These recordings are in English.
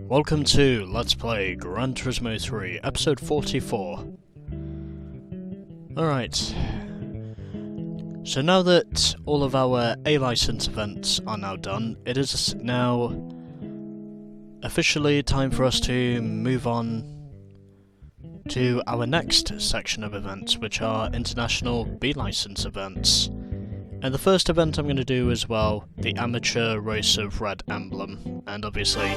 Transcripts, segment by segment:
Welcome to Let's Play Gran Turismo 3, episode 44. Alright. So now that all of our A-license events are now done, it is now officially time for us to move on to our next section of events, which are international B-license events. And the first event I'm going to do is, well, the amateur race of Red Emblem, and obviously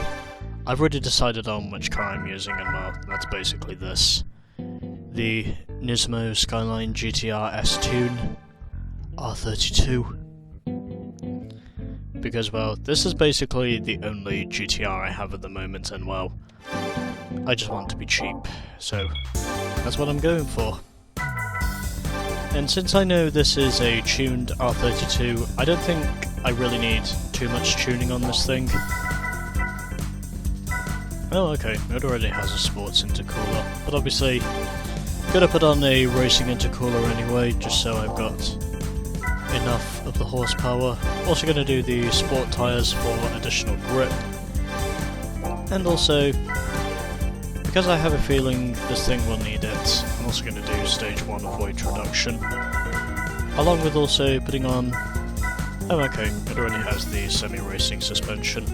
I've already decided on which car I'm using, and well, that's basically this. The Turismo Skyline GTR S-Tune R32. Because, well, this is basically the only GTR I have at the moment, and well, I just want to be cheap, so that's what I'm going for. And since I know this is a tuned R32, I don't think I really need too much tuning on this thing. Oh, okay, it already has a sports intercooler, but obviously gonna put on a racing intercooler anyway, just so I've got enough of the horsepower. Also gonna do the sport tyres for additional grip, and also, because I have a feeling this thing will need it, I'm also gonna do stage 1 of weight reduction, along with also putting on... oh, okay, it already has the semi-racing suspension.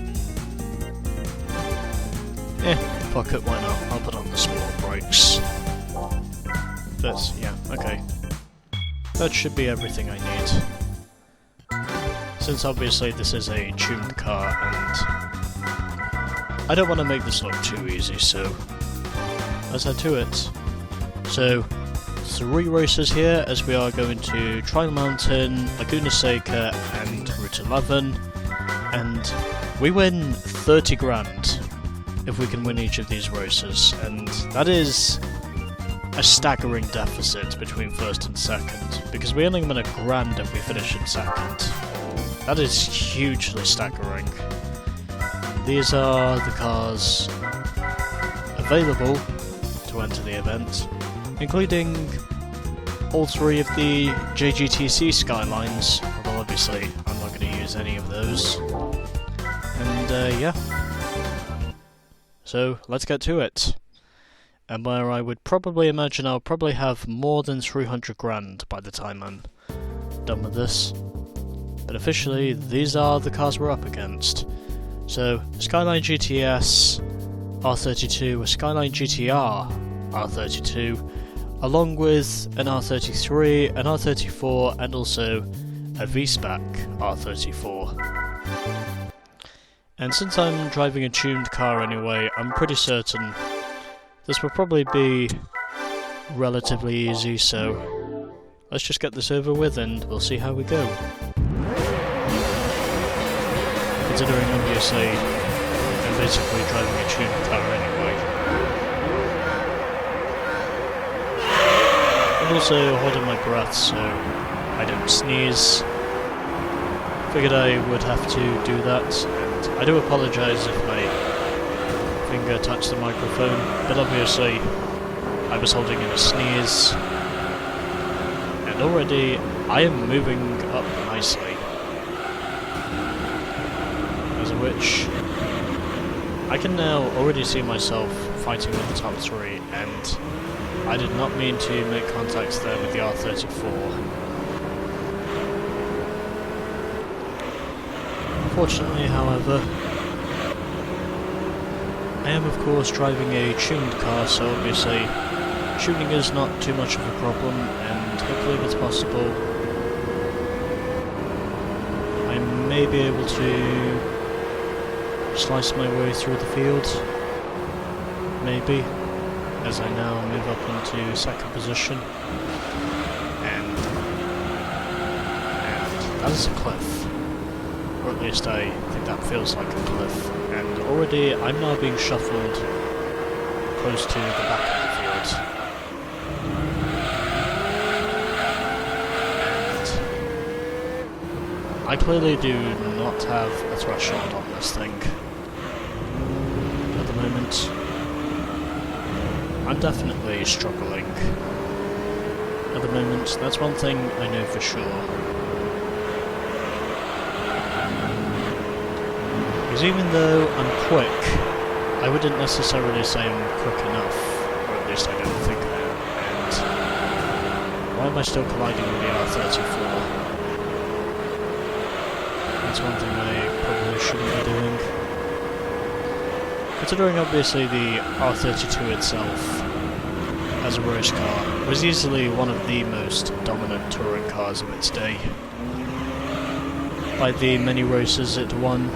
Fuck it, why not? I'll put on the sport brakes. But, yeah, okay. That should be everything I need. Since obviously this is a tuned car, and I don't want to make this look too easy, so let's head to it. So, 3 races here, as we are going to Trial Mountain, Laguna Seca, and Route 11, and we win 30 grand. If we can win each of these races, and that is a staggering deficit between first and second, because we only win a grand if we finish in second. That is hugely staggering. These are the cars available to enter the event, including all 3 of the JGTC Skylines, although obviously I'm not going to use any of those. And yeah. So, let's get to it. And where I would probably imagine I'll probably have more than 300 grand by the time I'm done with this. But officially, these are the cars we're up against. So, Skyline GTS R32, a Skyline GTR R32, along with an R33, an R34, and also a V-Spec R34. And since I'm driving a tuned car anyway, I'm pretty certain this will probably be relatively easy, so let's just get this over with and we'll see how we go. Considering obviously I'm basically driving a tuned car anyway. I'm also holding my breath so I don't sneeze. Figured I would have to do that. I do apologise if my finger touched the microphone, but obviously I was holding in a sneeze, and already I am moving up nicely, as of which I can now already see myself fighting with the top 3, and I did not mean to make contact there with the R34. Unfortunately, however, I am of course driving a tuned car, so obviously tuning is not too much of a problem, and hopefully if it's possible I may be able to slice my way through the field, maybe, as I now move up into second position, and that is a cliff. Or at least I think that feels like a cliff, and already I'm now being shuffled close to the back of the field. And I clearly do not have a threshold on this thing at the moment. I'm definitely struggling at the moment, that's one thing I know for sure. Because even though I'm quick, I wouldn't necessarily say I'm quick enough, or at least I don't think I am, and why am I still colliding with the R34? That's one thing I probably shouldn't be doing. Considering obviously the R32 itself, as a race car, was easily one of the most dominant touring cars of its day. By the many races it won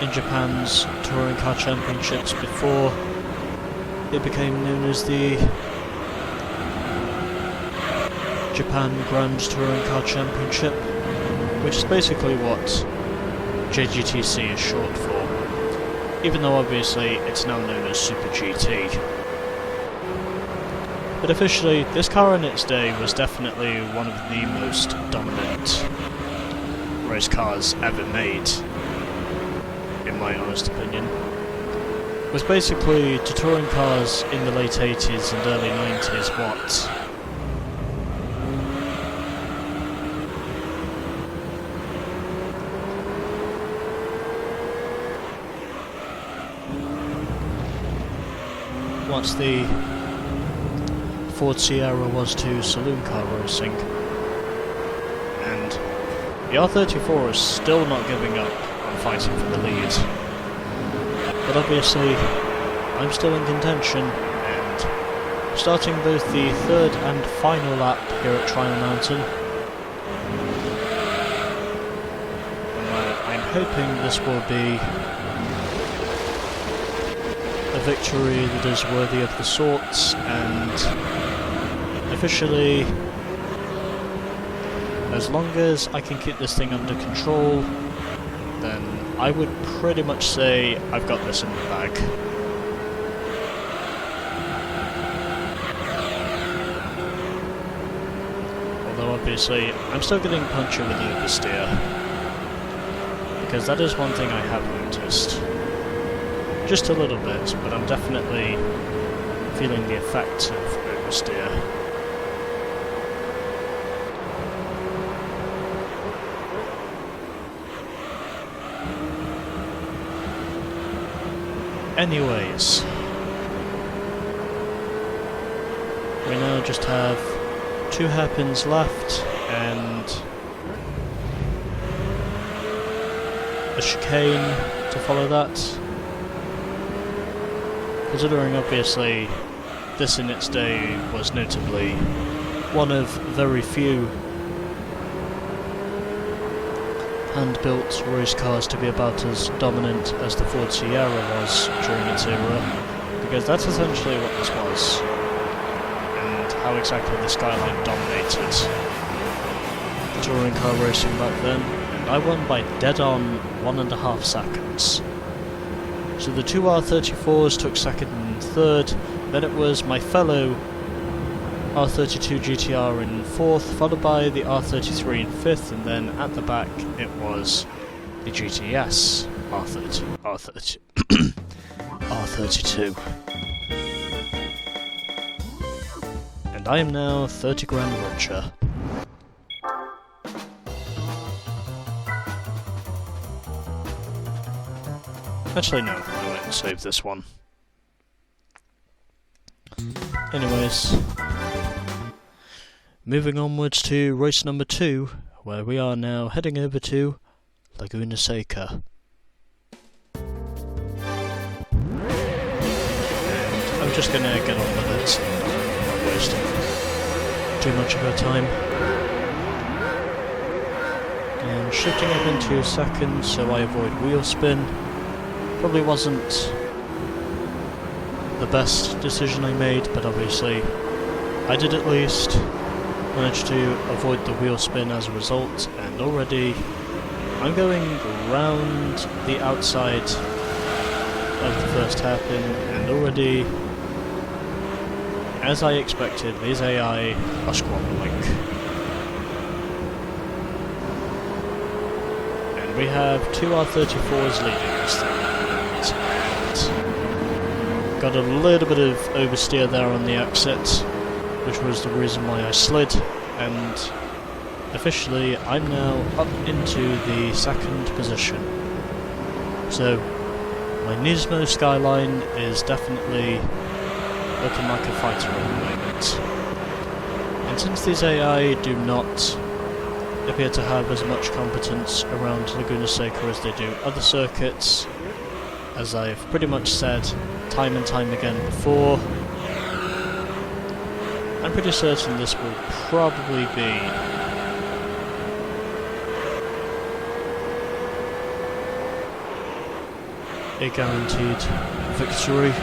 in Japan's touring car championships before it became known as the Japan Grand Touring Car Championship, which is basically what JGTC is short for, even though obviously it's now known as Super GT. But officially, this car in its day was definitely one of the most dominant race cars ever made, in my honest opinion. It was basically to touring cars in the late 80s and early 90s what the Ford Sierra was to saloon car racing. And the R34 is still not giving up on fighting for the lead. But obviously, I'm still in contention, and starting both the third and final lap here at Trial Mountain. I'm hoping this will be a victory that is worthy of the sorts, and officially, as long as I can keep this thing under control, then I would pretty much say I've got this in the bag. Although obviously, I'm still getting punchy with oversteer, because that is one thing I have noticed. Just a little bit, but I'm definitely feeling the effects of oversteer. Anyways, we now just have 2 hairpins left and a chicane to follow that. Considering obviously this in its day was notably one of very few hand-built race cars to be about as dominant as the Ford Sierra was during its era, because that's essentially what this was, and how exactly the Skyline dominated touring car racing back then, and I won by dead on 1.5 seconds. So the 2 R34s took second and third, then it was my fellow R32 GTR in fourth, followed by the R33 in fifth, and then at the back it was the GTS R32. And I am now 30 grand richer. Actually no, I won't save this one. Anyways, moving onwards to race number 2, where we are now heading over to Laguna Seca. And I'm just gonna get on with it, so I'm not wasting too much of our time. And shifting up into second so I avoid wheel spin. Probably wasn't the best decision I made, but obviously I did at least manage to avoid the wheel spin as a result, and already I'm going round the outside of the first hairpin, and already, as I expected, these AI are squabbling. And we have 2 R34s leading this thing. Got a little bit of oversteer there on the exit, which was the reason why I slid, and officially I'm now up into the second position. So my Turismo skyline is definitely looking like a fighter at the moment. And since these AI do not appear to have as much competence around Laguna Seca as they do other circuits, as I've pretty much said time and time again before, I'm pretty certain this will probably be a guaranteed victory.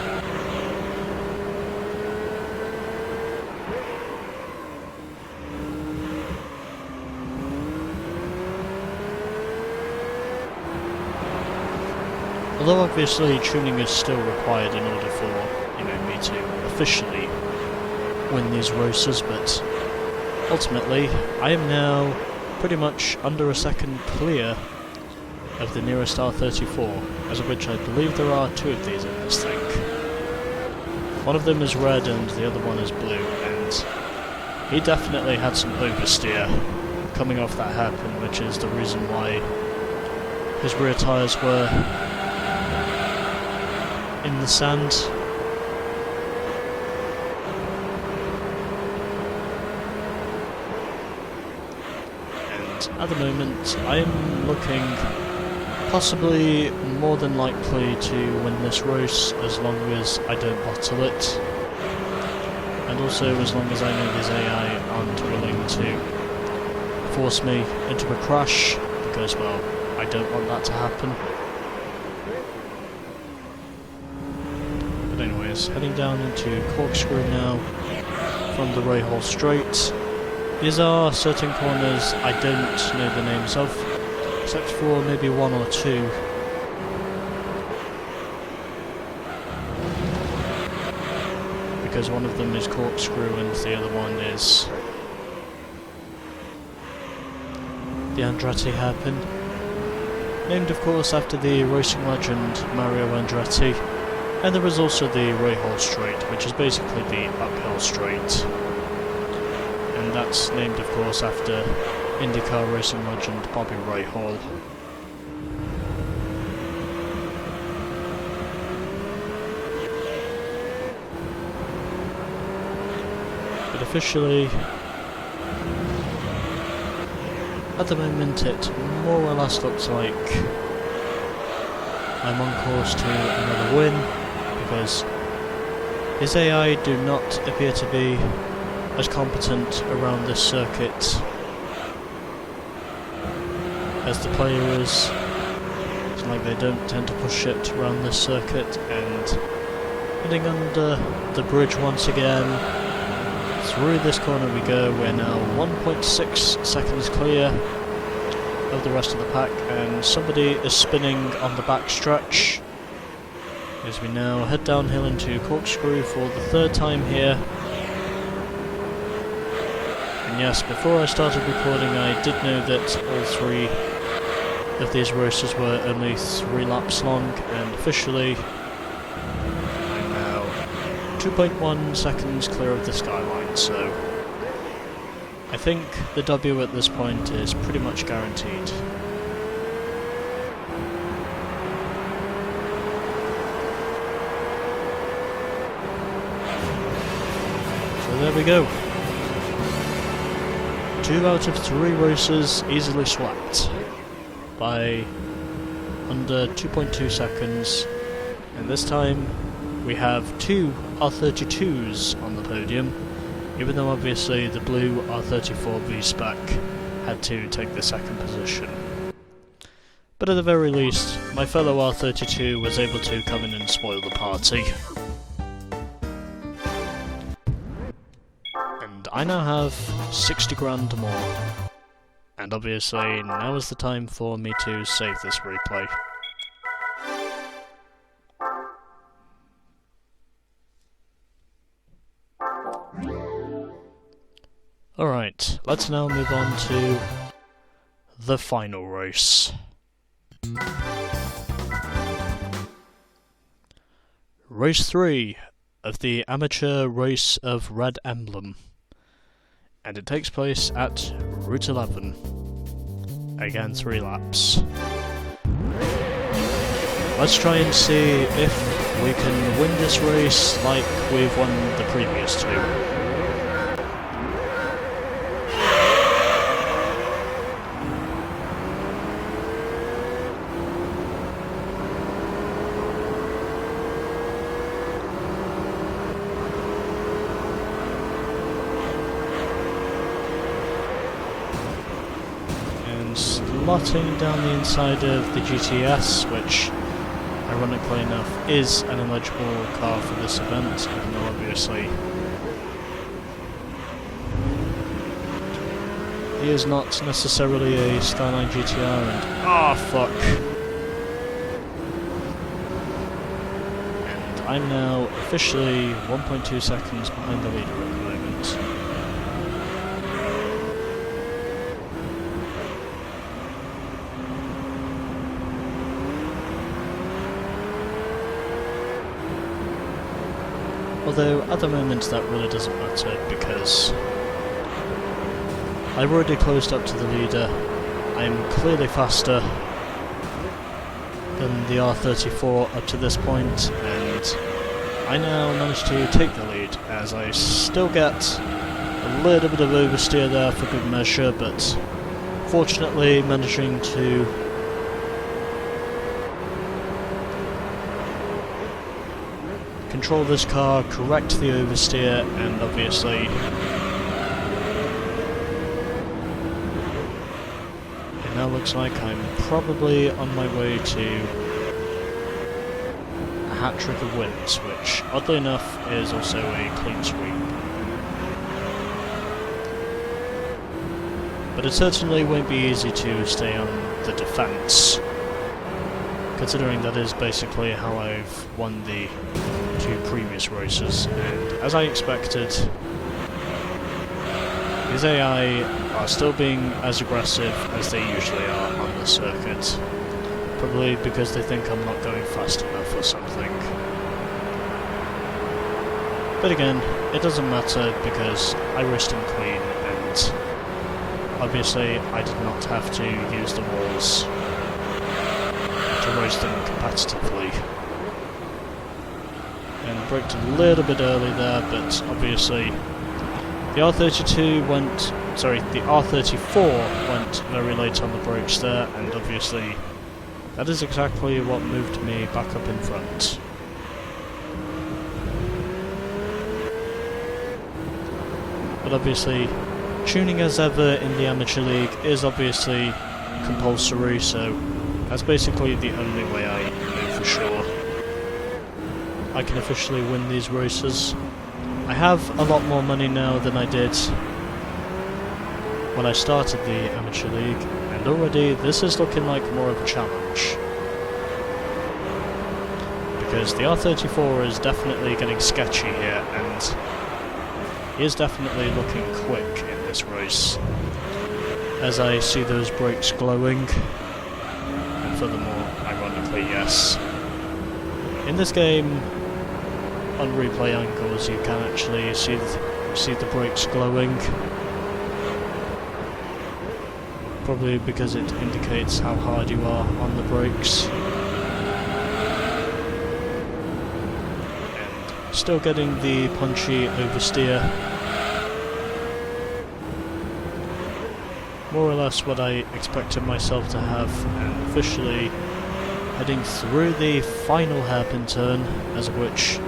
Although obviously tuning is still required in order for, me to officially win these races, but ultimately I am now pretty much under a second clear of the nearest R34, as of which I believe there are two of these in this thing. One of them is red and the other one is blue, and he definitely had some oversteer coming off that hairpin, which is the reason why his rear tyres were in the sand. And at the moment I am looking possibly more than likely to win this race, as long as I don't bottle it, and also as long as I know these AI aren't willing to force me into a crash, because, well, I don't want that to happen. But anyways, heading down into Corkscrew now from the Rahal Straight. These are certain corners I don't know the names of, except for maybe one or two. Because one of them is Corkscrew and the other one is the Andretti hairpin. Named of course after the racing legend Mario Andretti. And there is also the Rahal Straight, which is basically the uphill straight. And that's named of course after IndyCar racing legend Bobby Rahal. But officially, at the moment it more or less looks like I'm on course to another win, because his AI do not appear to be as competent around this circuit as the player is. It's like they don't tend to push it around this circuit, and heading under the bridge once again. Through this corner we go. We're now 1.6 seconds clear of the rest of the pack, and somebody is spinning on the back stretch as we now head downhill into Corkscrew for the third time here. And yes, before I started recording I did know that all three of these races were only 3 laps long, and officially I'm now 2.1 seconds clear of the skyline, so I think the W at this point is pretty much guaranteed. So there we go. 2 out of 3 races easily swept by under 2.2 seconds, and this time we have 2 R32s on the podium, even though obviously the blue R34 V-Spec had to take the second position. But at the very least, my fellow R32 was able to come in and spoil the party. And I now have 60 grand more. And obviously, now is the time for me to save this replay. Alright, let's now move on to the final race. Race 3 of the amateur race of Red Emblem. And it takes place at Route 11. Again, 3 laps. Let's try and see if we can win this race like we've won the previous 2. Slotting down the inside of the GTS, which, ironically enough, is an eligible car for this event, even though obviously he is not necessarily a Starline GTR, and ah, fuck! And I'm now officially 1.2 seconds behind the leader at the moment. Although, at the moment that really doesn't matter, because I've already closed up to the leader. I'm clearly faster than the R34 up to this point, and I now manage to take the lead, as I still get a little bit of oversteer there for good measure, but fortunately managing to control this car, correct the oversteer, and obviously it now looks like I'm probably on my way to a hat-trick of wins, which oddly enough is also a clean sweep. But it certainly won't be easy to stay on the defence, considering that is basically how I've won the 2 previous races, and as I expected, his AI are still being as aggressive as they usually are on the circuit, probably because they think I'm not going fast enough or something. But again, it doesn't matter because I raced him clean, and obviously I did not have to use the walls to race them competitively. And braked a little bit early there, but obviously the R34 went very late on the brakes there, and obviously that is exactly what moved me back up in front. But obviously, tuning as ever in the Amateur League is obviously compulsory, so that's basically the only way I know for sure I can officially win these races. I have a lot more money now than I did when I started the Amateur League, and already this is looking like more of a challenge. Because the R34 is definitely getting sketchy here, and he is definitely looking quick in this race, as I see those brakes glowing, and furthermore, ironically, yes. In this game, on replay angles, you can actually see the brakes glowing, probably because it indicates how hard you are on the brakes. And still getting the punchy oversteer. More or less what I expected myself to have, and officially heading through the final hairpin turn, as of which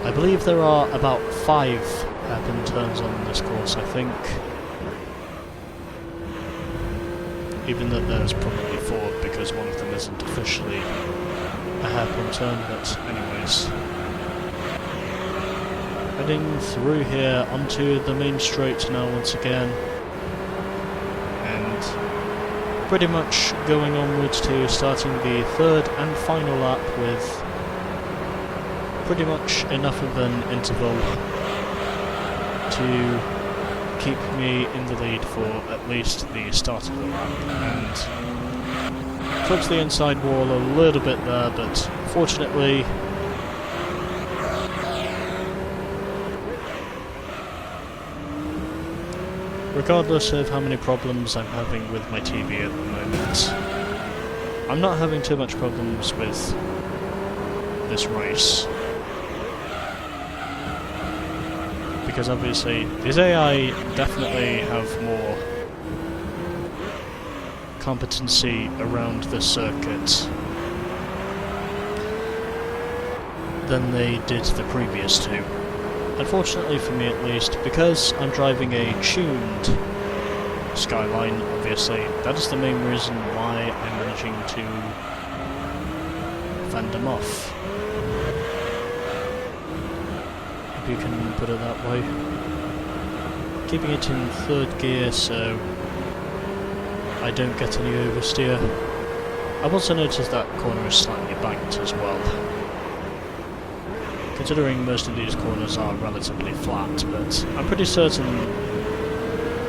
I believe there are about 5 hairpin turns on this course, I think. Even though there's probably 4, because one of them isn't officially a hairpin turn, but anyways. Heading through here onto the main straight now once again. And pretty much going onwards to starting the 3rd and final lap with pretty much enough of an interval to keep me in the lead for at least the start of the lap, and towards the inside wall a little bit there, but fortunately regardless of how many problems I'm having with my TV at the moment. I'm not having too much problems with this race, because obviously these AI definitely have more competency around the circuit than they did the previous two. Unfortunately for me at least, because I'm driving a tuned Skyline, obviously, that is the main reason why I'm managing to fend them off. If you can put it that way. Keeping it in third gear so I don't get any oversteer. I've also noticed that corner is slightly banked as well. Considering most of these corners are relatively flat, but I'm pretty certain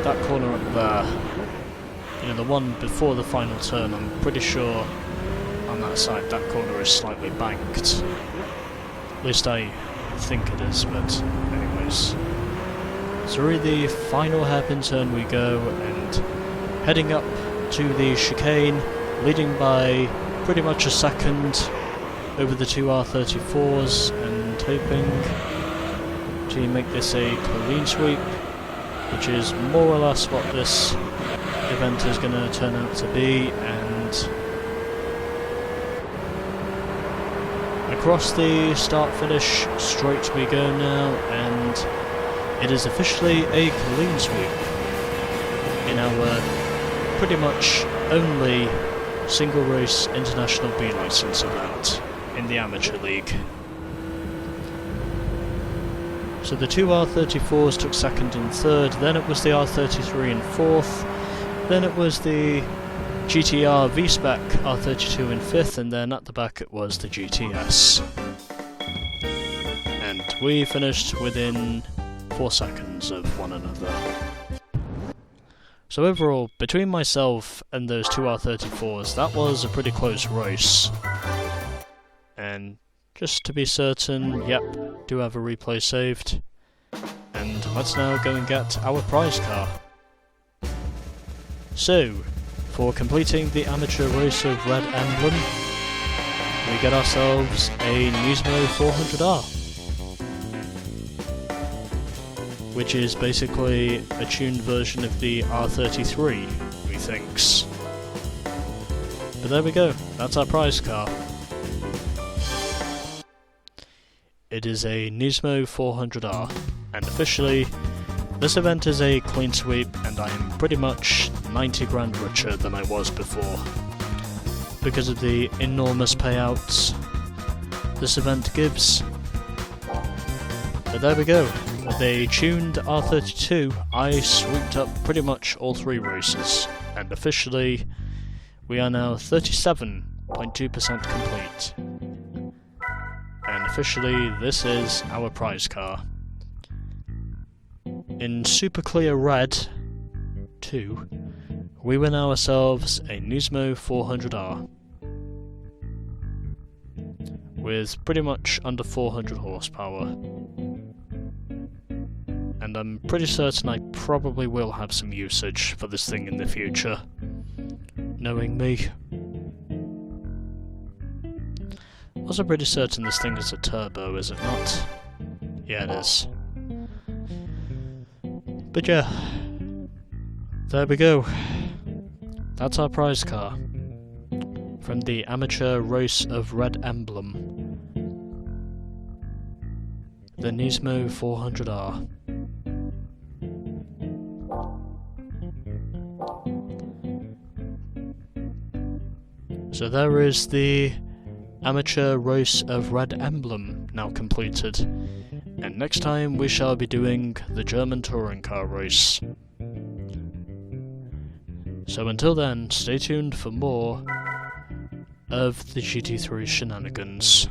that corner up there, you know, the one before the final turn, I'm pretty sure on that side that corner is slightly banked. At least I think it is, but anyways. Through the final hairpin turn we go, and heading up to the chicane, leading by pretty much a second over the two R34s, and hoping to make this a clean sweep, which is more or less what this event is going to turn out to be. And across the start-finish straight we go now, and it is officially a clean sweep in our pretty much only single race international B license event in the Amateur League. So the two R34s took second and third, then it was the R33 in fourth, then it was the GTR V-Spec R32 in fifth, and then at the back it was the GTS. And we finished within 4 seconds of one another. So overall, between myself and those two R34s, that was a pretty close race. And just to be certain, yep, do have a replay saved. And let's now go and get our prize car. So, for completing the amateur race of Red Emblem, we get ourselves a Turismo 400R. Which is basically a tuned version of the R33, we thinks. But there we go, that's our prize car. It is a Turismo 400R, and officially, this event is a clean sweep, and I am pretty much 90 grand richer than I was before, because of the enormous payouts this event gives. But there we go, with a tuned R32, I swooped up pretty much all 3 races, and officially, we are now 37.2% complete. And officially, this is our prize car. In super clear red, too, we win ourselves a Turismo 400R. With pretty much under 400 horsepower. And I'm pretty certain I probably will have some usage for this thing in the future. Knowing me. Also pretty certain this thing is a turbo, is it not? Yeah, it is. But yeah, there we go. That's our prize car. From the amateur race of Red Emblem. The Turismo 400R. So there is the amateur race of Red Emblem now completed, and next time we shall be doing the German touring car race. So until then, stay tuned for more of the GT3 shenanigans.